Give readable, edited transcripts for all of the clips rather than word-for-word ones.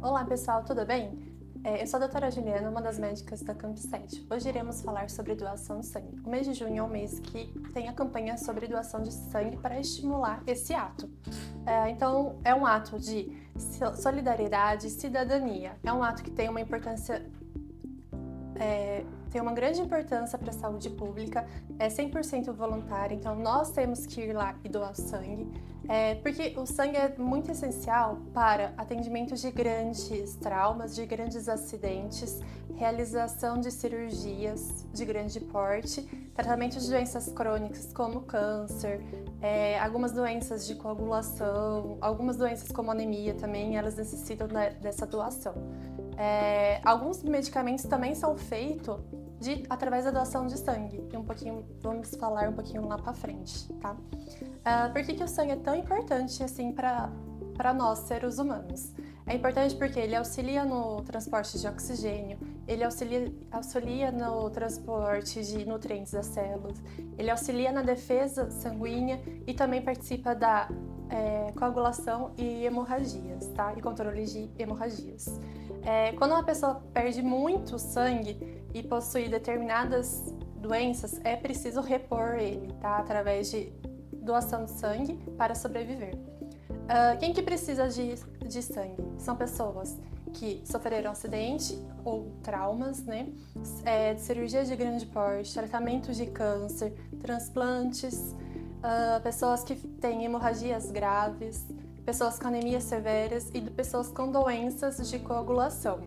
Olá pessoal, tudo bem? Eu sou a doutora Juliana, uma das médicas da Camp 7. Hoje iremos falar sobre doação de sangue. O mês de junho é um mês que tem a campanha sobre doação de sangue para estimular esse ato. Então, é um ato de solidariedade e cidadania. É um ato que tem uma importância tem uma grande importância para a saúde pública, é 100% voluntário, então nós temos que ir lá e doar sangue, porque o sangue é muito essencial para atendimento de grandes traumas, de grandes acidentes, realização de cirurgias de grande porte, tratamento de doenças crônicas como câncer, algumas doenças de coagulação, algumas doenças como anemia também, elas necessitam dessa doação. Alguns medicamentos também são feitos através da doação de sangue. Vamos falar um pouquinho lá para frente, tá? Por que o sangue é tão importante assim para nós, seres humanos? É importante porque ele auxilia no transporte de oxigênio, ele auxilia no transporte de nutrientes das células, ele auxilia na defesa sanguínea e também participa da coagulação e hemorragias, tá? E controle de hemorragias. Quando uma pessoa perde muito sangue e possui determinadas doenças, é preciso repor ele, tá? Através de doação de sangue para sobreviver. Quem que precisa de sangue? São pessoas que sofreram acidente ou traumas, né? Cirurgia de grande porte, tratamento de câncer, transplantes, pessoas que têm hemorragias graves, pessoas com anemias severas e pessoas com doenças de coagulação.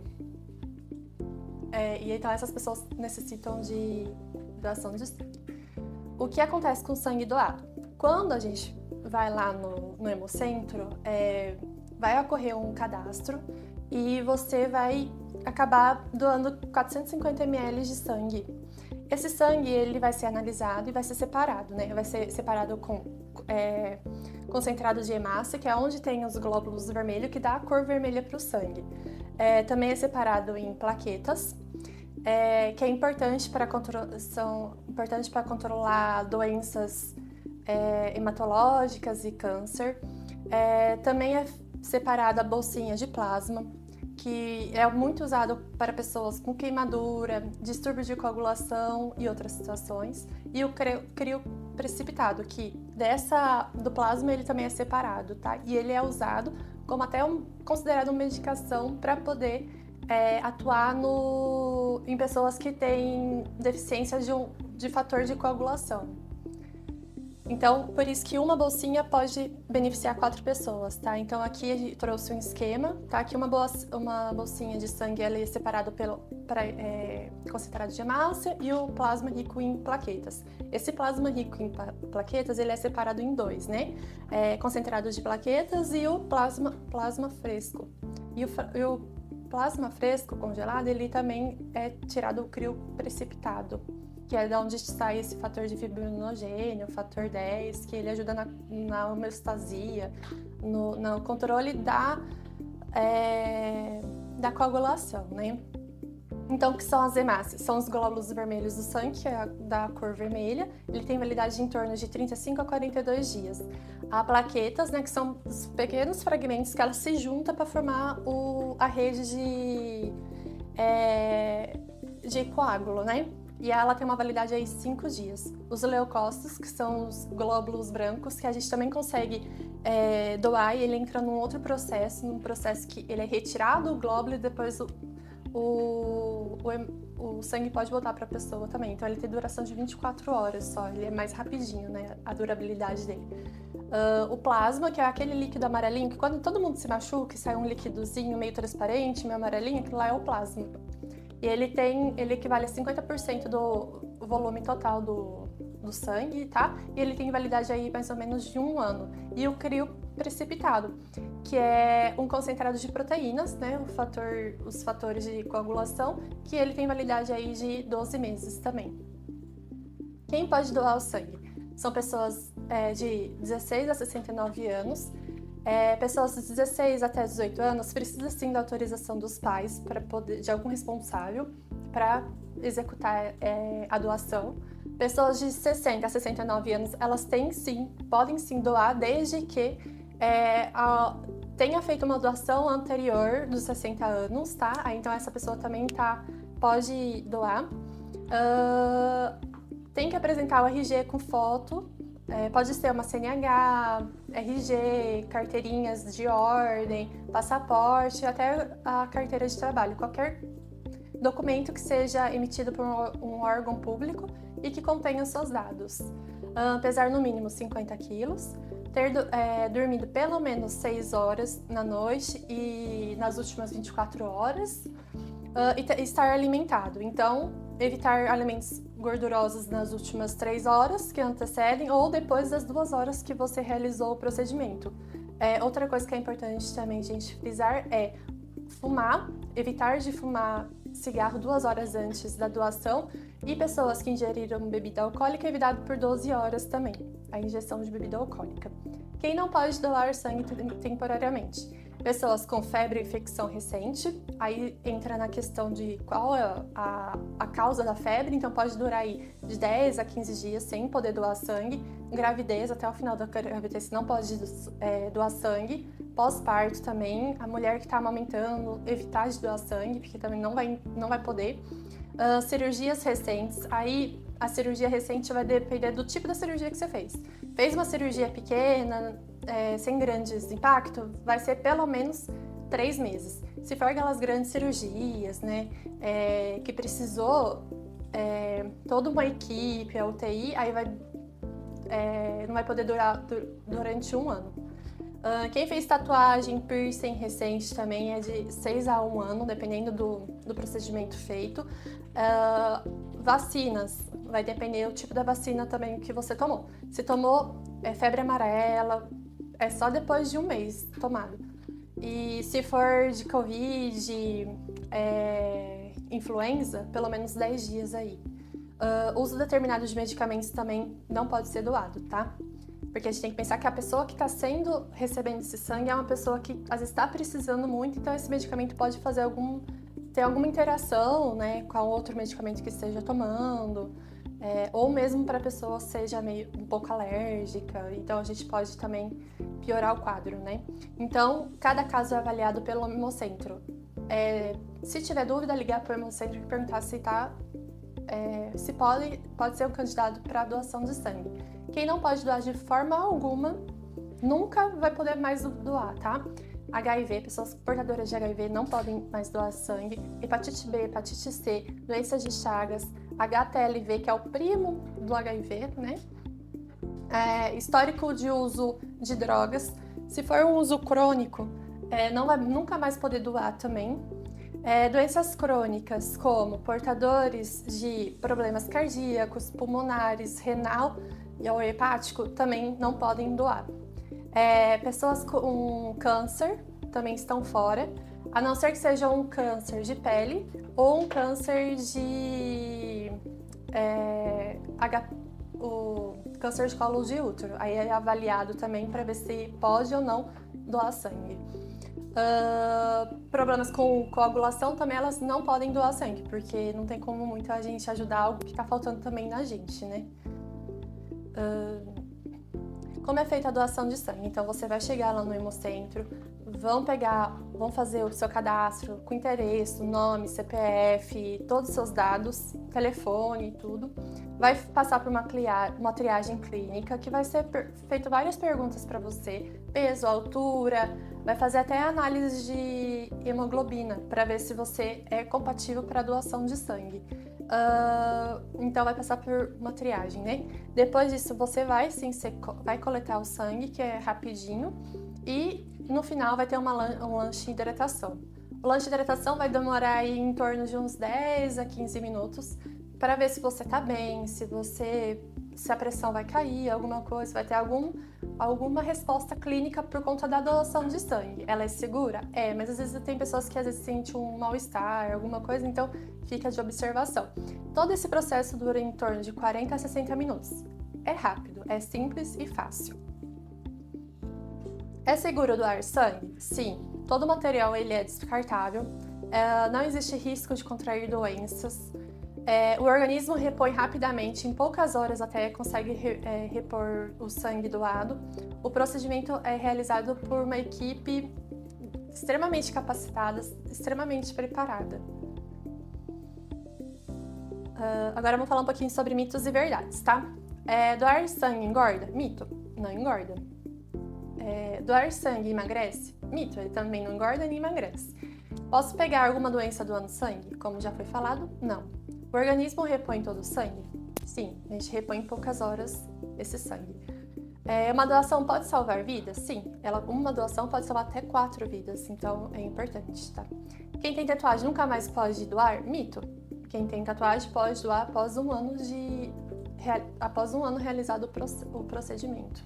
E então essas pessoas necessitam de doação de sangue. O que acontece com o sangue doado? Quando a gente vai lá no Hemocentro, vai ocorrer um cadastro e você vai acabar doando 450 ml de sangue. Esse sangue ele vai ser analisado e vai ser separado, né? Vai ser separado com concentrado de hemácia, que é onde tem os glóbulos vermelhos, que dá a cor vermelha para o sangue. Também é separado em plaquetas, que é importante são importantes para controlar doenças hematológicas e câncer. Também é separada a bolsinha de plasma, que é muito usado para pessoas com queimadura, distúrbios de coagulação e outras situações. E o crio precipitado, que do plasma ele também é separado, tá? E ele é usado como considerado uma medicação para poder atuar em pessoas que têm deficiência de fator de coagulação. Então, por isso que uma bolsinha pode beneficiar 4 pessoas, tá? Então, aqui a gente trouxe um esquema, tá? Que uma bolsinha de sangue ela é separada concentrado de hemácia e o plasma rico em plaquetas. Esse plasma rico em plaquetas, ele é separado em 2, né? Concentrado de plaquetas e o plasma fresco. E o plasma fresco, congelado, ele também é tirado o crio precipitado, que é de onde sai esse fator de fibrinogênio, o fator 10, que ele ajuda na homeostasia, no controle da coagulação, né? Então, o que são as hemácias? São os glóbulos vermelhos do sangue, que é da cor vermelha. Ele tem validade em torno de 35 a 42 dias. Há plaquetas, né, que são os pequenos fragmentos que elas se juntam para formar a rede de coágulo, né? E ela tem uma validade aí 5 dias. Os leucócitos, que são os glóbulos brancos, que a gente também consegue doar, e ele entra num outro processo, num processo que ele é retirado o glóbulo e depois o sangue pode voltar para a pessoa também. Então ele tem duração de 24 horas só, ele é mais rapidinho, né, a durabilidade dele. O plasma, que é aquele líquido amarelinho, que quando todo mundo se machuca e sai um líquidozinho meio transparente, meio amarelinho, aquilo lá é o plasma. E ele equivale a 50% do volume total do sangue, tá? E ele tem validade aí mais ou menos de 1 ano. E o crio precipitado, que é um concentrado de proteínas, né? Os fatores de coagulação, que ele tem validade aí de 12 meses também. Quem pode doar o sangue? São pessoas de 16 a 69 anos. Pessoas de 16 até 18 anos precisam sim da autorização dos pais de algum responsável para executar a doação. Pessoas de 60 a 69 anos, elas podem sim doar, desde que tenha feito uma doação anterior dos 60 anos, tá? Aí, então essa pessoa também pode doar. Tem que apresentar o RG com foto, pode ser uma CNH, RG, carteirinhas de ordem, passaporte, até a carteira de trabalho, qualquer documento que seja emitido por um órgão público e que contenha os seus dados. Pesar no mínimo 50 quilos, ter dormido pelo menos 6 horas na noite e nas últimas 24 horas, e estar alimentado. Então, evitar alimentos gordurosos nas últimas 3 horas que antecedem ou depois das 2 horas que você realizou o procedimento. Outra coisa que é importante também a gente frisar é fumar, evitar de fumar cigarro 2 horas antes da doação, e pessoas que ingeriram bebida alcoólica, evitado por 12 horas também, a ingestão de bebida alcoólica. Quem não pode doar sangue temporariamente? Pessoas com febre ou infecção recente, aí entra na questão de qual é a causa da febre, então pode durar aí de 10 a 15 dias sem poder doar sangue. Gravidez, até o final da gravidez não pode doar sangue. Pós-parto também, a mulher que está amamentando, evitar de doar sangue, porque também não vai poder. Cirurgias recentes, aí a cirurgia recente vai depender do tipo da cirurgia que você fez. Fez uma cirurgia pequena, sem grandes impactos, vai ser pelo menos 3 meses. Se for aquelas grandes cirurgias, né, que precisou toda uma equipe, a UTI, aí não vai poder durar durante 1 ano. Quem fez tatuagem, piercing recente também é de 6 a 1 ano, dependendo do procedimento feito. Vacinas, vai depender do tipo da vacina também que você tomou. Se tomou febre amarela, é só depois de 1 mês tomado. E se for de Covid, influenza, pelo menos 10 dias aí. Uso determinado de medicamentos também não pode ser doado, tá? Porque a gente tem que pensar que a pessoa que está recebendo esse sangue é uma pessoa que às vezes está precisando muito, então esse medicamento pode ter alguma interação, né, com outro medicamento que esteja tomando, ou mesmo para a pessoa seja um pouco alérgica, então a gente pode também piorar o quadro, né? Então, cada caso é avaliado pelo Hemocentro. Se tiver dúvida, ligar para o Hemocentro e perguntar se pode ser um candidato para doação de sangue. Quem não pode doar de forma alguma, nunca vai poder mais doar, tá? HIV, pessoas portadoras de HIV não podem mais doar sangue. Hepatite B, hepatite C, doenças de Chagas, HTLV, que é o primo do HIV, né? Histórico de uso de drogas. Se for um uso crônico, não vai nunca mais poder doar também. Doenças crônicas, como portadores de problemas cardíacos, pulmonares, renal ou hepático, também não podem doar. Pessoas com câncer também estão fora, a não ser que seja um câncer de pele ou um câncer de o câncer de colo de útero. Aí é avaliado também para ver se pode ou não doar sangue. Problemas com coagulação também, elas não podem doar sangue, porque não tem como muito a gente ajudar algo que está faltando também na gente, né? Como é feita a doação de sangue? Então você vai chegar lá no Hemocentro, vão fazer o seu cadastro com endereço, nome, CPF, todos os seus dados, telefone e tudo. Vai passar por uma triagem clínica, que vai ser feito várias perguntas para você, peso, altura, vai fazer até análise de hemoglobina para ver se você é compatível para doação de sangue. Então vai passar por uma triagem, né? Depois disso você vai coletar o sangue, que é rapidinho, e no final vai ter um lanche de hidratação. O lanche de hidratação vai demorar aí em torno de uns 10 a 15 minutos para ver se você tá bem, se a pressão vai cair, alguma coisa, vai ter alguma resposta clínica por conta da doação de sangue. Ela é segura? Mas às vezes tem pessoas que às vezes sentem um mal-estar, alguma coisa, então fica de observação. Todo esse processo dura em torno de 40 a 60 minutos. É rápido, é simples e fácil. É seguro doar sangue? Sim. Todo o material ele é descartável, não existe risco de contrair doenças. O organismo repõe rapidamente, em poucas horas até consegue repor o sangue doado. O procedimento é realizado por uma equipe extremamente capacitada, extremamente preparada. Agora vamos falar um pouquinho sobre mitos e verdades, tá? Doar sangue engorda? Mito, não engorda. Doar sangue emagrece? Mito, ele também não engorda nem emagrece. Posso pegar alguma doença doando sangue? Como já foi falado, não. O organismo repõe todo o sangue? Sim, a gente repõe em poucas horas esse sangue. Uma doação pode salvar vidas? Sim, uma doação pode salvar até 4 vidas, então é importante, tá? Quem tem tatuagem nunca mais pode doar? Mito. Quem tem tatuagem pode doar após um ano realizado o procedimento.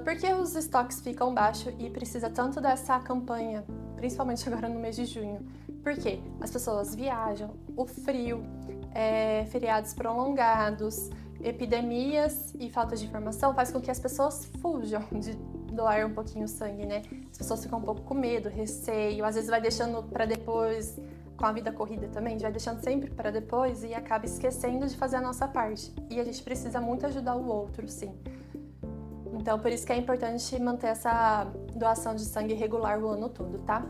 Por que os estoques ficam baixos e precisa tanto dessa campanha, principalmente agora no mês de junho? Porque as pessoas viajam, o frio, feriados prolongados, epidemias e falta de informação faz com que as pessoas fujam de doar um pouquinho o sangue, né? As pessoas ficam um pouco com medo, receio, às vezes vai deixando para depois, com a vida corrida também, a gente vai deixando sempre para depois e acaba esquecendo de fazer a nossa parte. E a gente precisa muito ajudar o outro, sim. Então, por isso que é importante manter essa doação de sangue regular o ano todo, tá?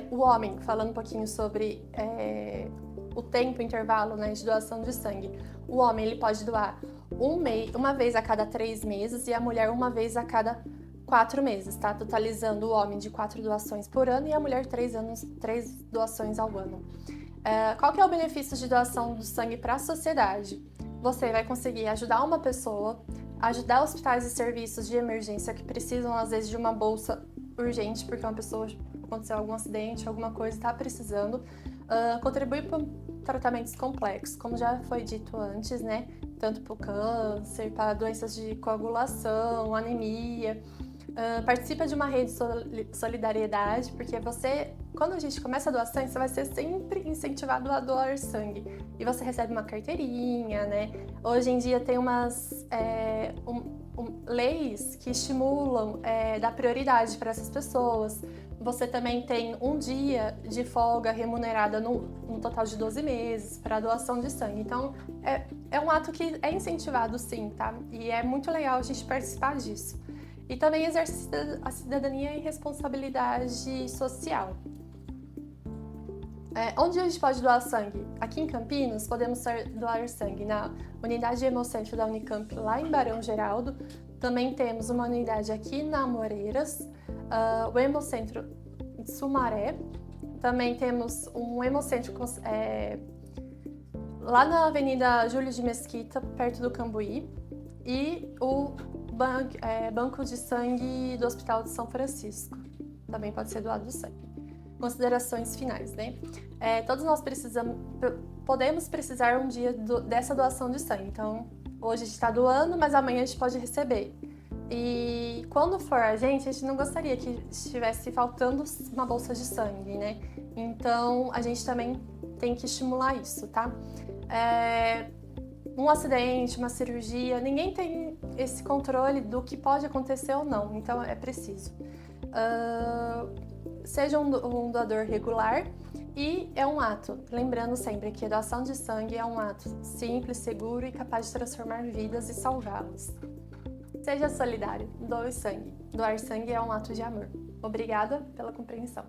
O homem, falando um pouquinho sobre o tempo, intervalo, né, de doação de sangue. O homem, ele pode doar uma vez a cada 3 meses e a mulher uma vez a cada 4 meses, tá? Totalizando o homem de 4 doações por ano e a mulher 3 doações ao ano. Qual que é o benefício de doação do sangue para a sociedade? Você vai conseguir ajudar uma pessoa, ajudar hospitais e serviços de emergência que precisam, às vezes, de uma bolsa urgente, porque uma pessoa aconteceu algum acidente, alguma coisa, está precisando. Contribuir para tratamentos complexos, como já foi dito antes, né? Tanto para o câncer, para doenças de coagulação, anemia. Participa de uma rede de solidariedade, porque quando a gente começa a doar sangue, você vai ser sempre incentivado a doar sangue. E você recebe uma carteirinha, né? Hoje em dia tem umas leis que estimulam, dar prioridade para essas pessoas. Você também tem um dia de folga remunerada no total de 12 meses para doação de sangue. Então, é um ato que é incentivado sim, tá? E é muito legal a gente participar disso. E também exercer a cidadania e responsabilidade social. Onde a gente pode doar sangue? Aqui em Campinas, podemos doar sangue na unidade Hemocentro da Unicamp, lá em Barão Geraldo. Também temos uma unidade aqui na Amoreiras, o Hemocentro de Sumaré. Também temos um Hemocentro lá na Avenida Júlio de Mesquita, perto do Cambuí. E o Banco de Sangue do Hospital de São Francisco. Também pode ser doado sangue. Considerações finais, né? Todos nós podemos precisar um dia dessa doação de sangue. Então, hoje a gente está doando, mas amanhã a gente pode receber. E quando for a gente não gostaria que estivesse faltando uma bolsa de sangue, né? Então, a gente também tem que estimular isso, tá? Um acidente, uma cirurgia, ninguém tem esse controle do que pode acontecer ou não, então é preciso. Seja um doador regular e é um ato, lembrando sempre que a doação de sangue é um ato simples, seguro e capaz de transformar vidas e salvá-las. Seja solidário, doe sangue. Doar sangue é um ato de amor. Obrigada pela compreensão.